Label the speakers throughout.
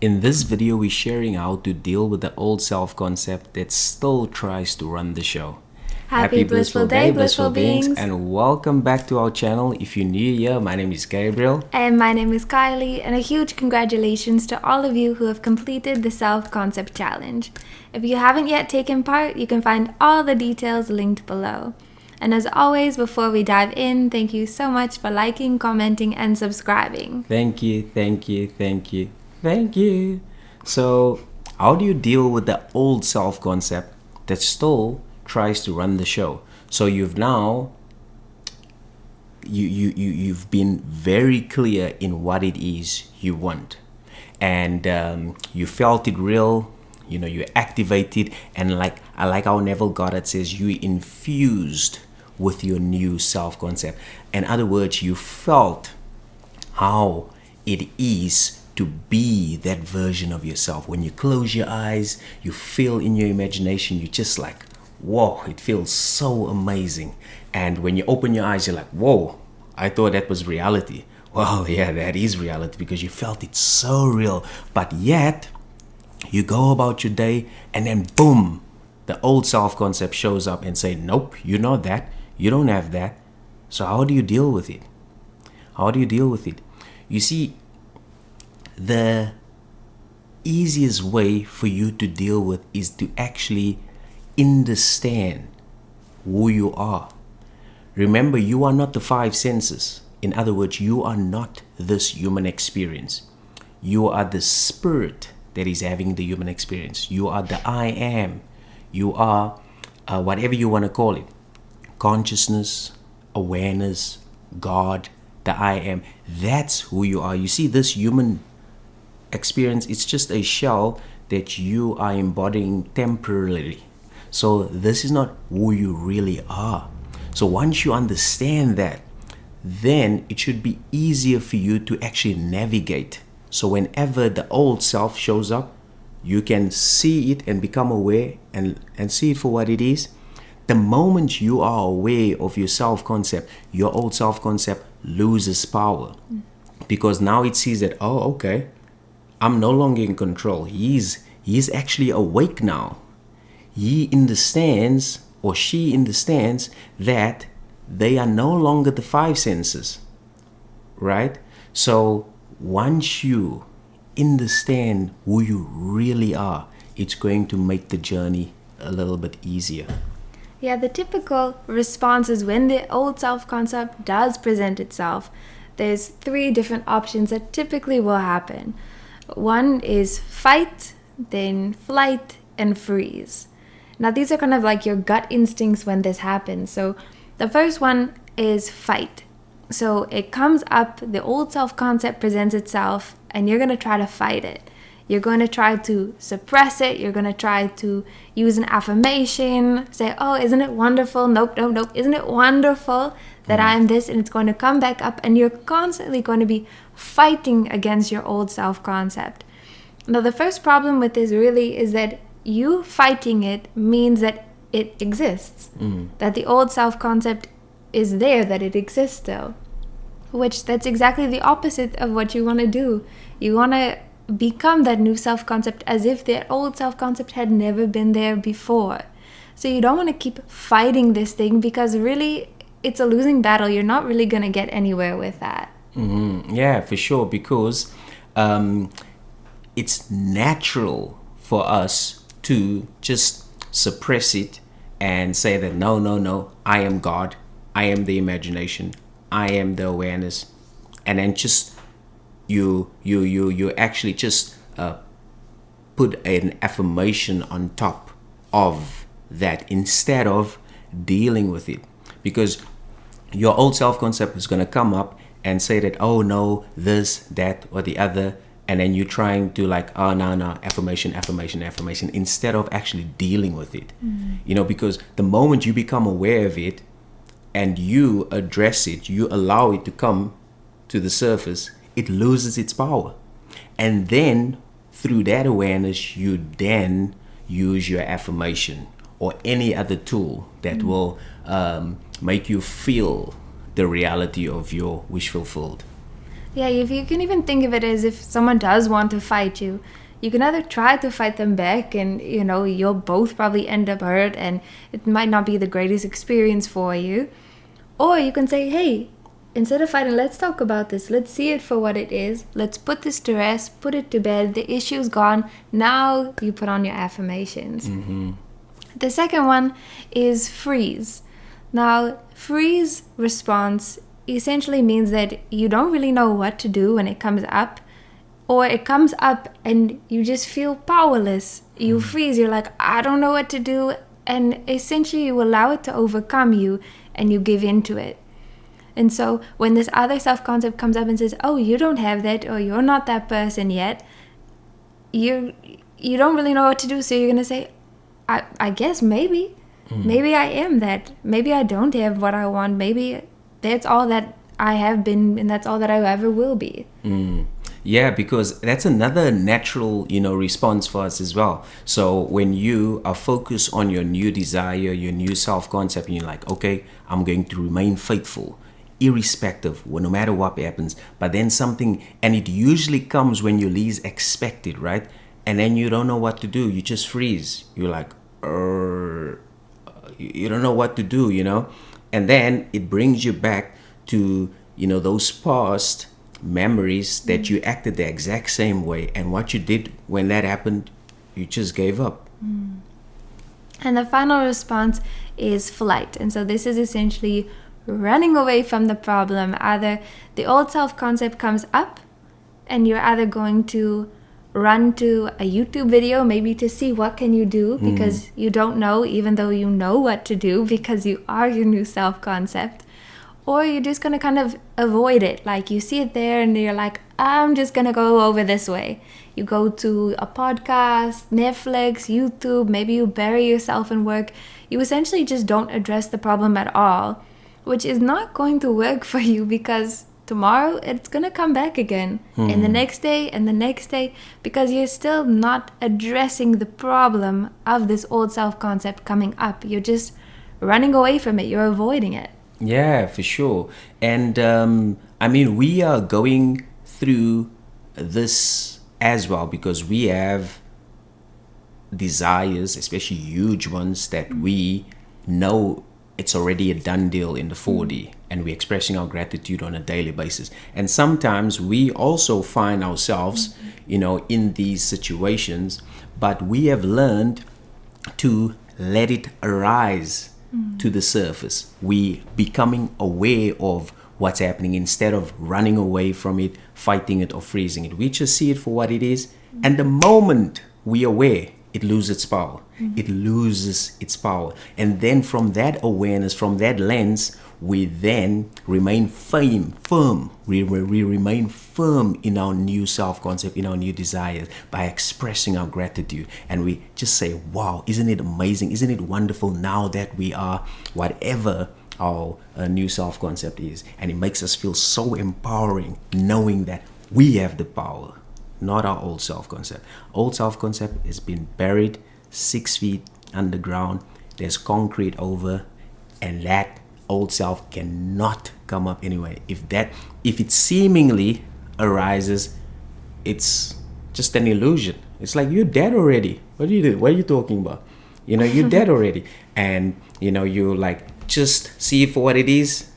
Speaker 1: In this video, we're sharing how to deal with the old self-concept that still tries to run the show.
Speaker 2: Happy blissful day, blissful beings.
Speaker 1: And welcome back to our channel. If you're new here, my name is Gabriel.
Speaker 2: And my name is Kylie, and a huge congratulations to all of you who have completed the Self-Concept Challenge. If you haven't yet taken part, you can find all the details linked below. And as always, before we dive in, thank you so much for liking, commenting, and subscribing.
Speaker 1: Thank you. So, how do you deal with the old self-concept that still tries to run the show? So you've now you've been very clear in what it is you want, and you felt it real. You know, you activated, and I like how Neville Goddard says, you infused with your new self-concept. In other words, you felt how it is to be that version of yourself. When you close your eyes, you feel in your imagination, you're just like, whoa, it feels so amazing. And when you open your eyes, you're like, whoa, I thought that was reality. Well, yeah, that is reality because you felt it so real. But yet, you go about your day and then boom, the old self-concept shows up and say, nope, you're not that. You don't have that. So how do you deal with it? You see, the easiest way for you to deal with is to actually understand who you are. Remember, you are not the five senses. In other words, you are not this human experience. You are the spirit that is having the human experience. You are the I am. You are whatever you want to call it. Consciousness, awareness, God, the I am. That's who you are. You see, this human experience, it's just a shell that you are embodying temporarily. So this is not who you really are. So once you understand that, then it should be easier for you to actually navigate. So whenever the old self shows up, you can see it and become aware and see it for what it is. The moment you are aware of your self-concept, your old self-concept loses power. Because now it sees that, oh, okay, I'm no longer in control. He's actually awake now. He understands, or she understands, that they are no longer the five senses, right? So once you understand who you really are, it's going to make the journey a little bit easier.
Speaker 2: Yeah, the typical response is when the old self-concept does present itself, there's three different options that typically will happen. One is fight, then flight, and freeze. Now, these are kind of like your gut instincts when this happens. So the first one is fight. So it comes up, the old self-concept presents itself, and you're going to try to fight it. You're going to try to suppress it. You're going to try to use an affirmation, say, oh, isn't it wonderful? Nope. Isn't it wonderful that I am this? And it's going to come back up, and you're constantly going to be fighting against your old self-concept. Now, the first problem with this really is that you fighting it means that it exists, that the old self-concept is there, that it exists still, which that's exactly the opposite of what you want to do. You want to become that new self-concept as if the old self-concept had never been there before. So you don't want to keep fighting this thing because really it's a losing battle. You're not really going to get anywhere with that.
Speaker 1: Yeah, for sure, because it's natural for us to just suppress it and say that no, I am God, I am the imagination, I am the awareness, and then just you actually just put an affirmation on top of that instead of dealing with it, because your old self-concept is going to come up and say that, oh no, this, that, or the other, and then you're trying to like, oh no, affirmation, instead of actually dealing with it. You know, because the moment you become aware of it and you address it, you allow it to come to the surface, it loses its power. And then through that awareness, you then use your affirmation or any other tool that will make you feel the reality of your wish fulfilled.
Speaker 2: Yeah, if you can even think of it as if someone does want to fight you, you can either try to fight them back and, you'll both probably end up hurt and it might not be the greatest experience for you. Or you can say, hey, instead of fighting, let's talk about this. Let's see it for what it is. Let's put this to rest, put it to bed. The issue's gone. Now you put on your affirmations.
Speaker 1: Mm-hmm.
Speaker 2: The second one is freeze. Now, freeze response essentially means that you don't really know what to do when it comes up, or it comes up and you just feel powerless. You freeze, you're like, I don't know what to do, and essentially you allow it to overcome you and you give in to it. And so when this other self-concept comes up and says, oh, you don't have that, or you're not that person yet, you don't really know what to do, so you're going to say, I guess maybe I am that. Maybe I don't have what I want. Maybe that's all that I have been, and that's all that I ever will be.
Speaker 1: Yeah, because that's another natural, response for us as well. So when you are focused on your new desire, your new self-concept, and you're like, okay, I'm going to remain faithful, irrespective, no matter what happens. But then and it usually comes when you least expect it, right? And then you don't know what to do. You just freeze. You're like, you don't know what to do, And then it brings you back to, those past memories that you acted the exact same way. And what you did when that happened, you just gave up.
Speaker 2: And the final response is flight. And so this is essentially running away from the problem. Either the old self-concept comes up and you're either going to run to a YouTube video, maybe to see what can you do, because you don't know, even though you know what to do, because you are your new self-concept. Or you're just going to kind of avoid it. Like you see it there and you're like, I'm just going to go over this way. You go to a podcast, Netflix, YouTube, maybe you bury yourself in work. You essentially just don't address the problem at all, which is not going to work for you, because tomorrow it's going to come back again, and the next day, because you're still not addressing the problem of this old self-concept coming up. You're just running away from it. You're avoiding it.
Speaker 1: Yeah, for sure. And we are going through this as well because we have desires, especially huge ones, that we know it's already a done deal in the 4D, and we're expressing our gratitude on a daily basis. And sometimes we also find ourselves, in these situations, but we have learned to let it arise to the surface. We becoming aware of what's happening instead of running away from it, fighting it, or freezing it. We just see it for what it is, and the moment we are aware, it loses its power. It loses its power. And then from that awareness, from that lens, we then remain firm. We remain firm in our new self-concept, in our new desires, by expressing our gratitude. And we just say, wow, isn't it amazing? Isn't it wonderful now that we are whatever our new self-concept is? And it makes us feel so empowering, knowing that we have the power, not our old self-concept. Old self-concept has been buried 6 feet underground. There's concrete over, and that old self cannot come up anyway. If it seemingly arises, it's just an illusion. It's like, you're dead already. What are you talking about? You're dead already. And you like, just see it for what it is,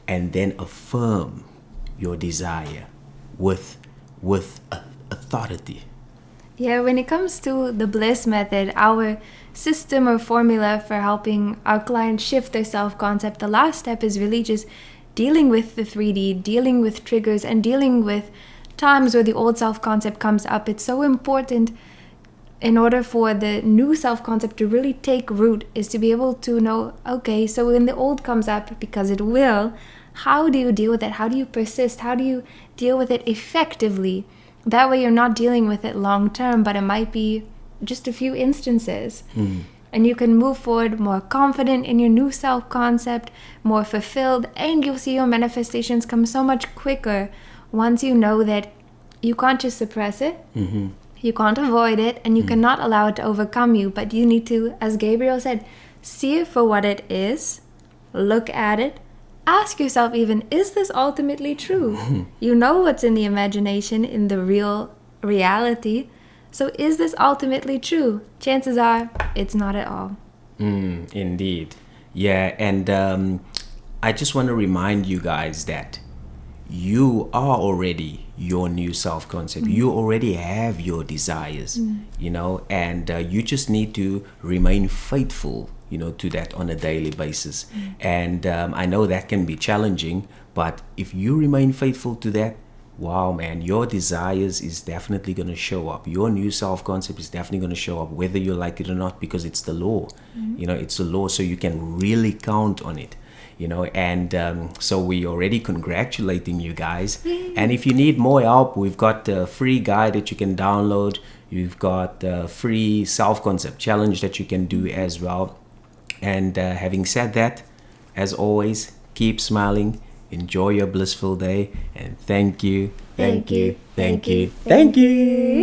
Speaker 1: and then affirm your desire with authority.
Speaker 2: Yeah, when it comes to the bliss method, our system or formula for helping our clients shift their self-concept, the last step is really just dealing with the 3D, dealing with triggers, and dealing with times where the old self-concept comes up. It's so important in order for the new self-concept to really take root, is to be able to know, okay, so when the old comes up, because it will, how do you deal with it? How do you persist? How do you deal with it effectively? That way you're not dealing with it long term, but it might be just a few instances. And you can move forward more confident in your new self-concept, more fulfilled, and you'll see your manifestations come so much quicker once you know that you can't just suppress it, you can't avoid it, and you cannot allow it to overcome you, but you need to, as Gabriel said, see it for what it is, look at it, Ask yourself even, is this ultimately true? You know what's in the imagination, in the real reality. So is this ultimately true? Chances are it's not at all.
Speaker 1: Indeed. Yeah, and I just want to remind you guys that you are already your new self concept. You already have your desires, and you just need to remain faithful, to that on a daily basis. And I know that can be challenging, but if you remain faithful to that, wow, man, your desires is definitely going to show up. Your new self concept is definitely going to show up, whether you like it or not, because it's the law. It's the law, so you can really count on it. And so we already congratulating you guys. And if you need more help, we've got a free guide that you can download. You've got a free self-concept challenge that you can do as well. And having said that, as always, keep smiling, enjoy your blissful day, and thank you.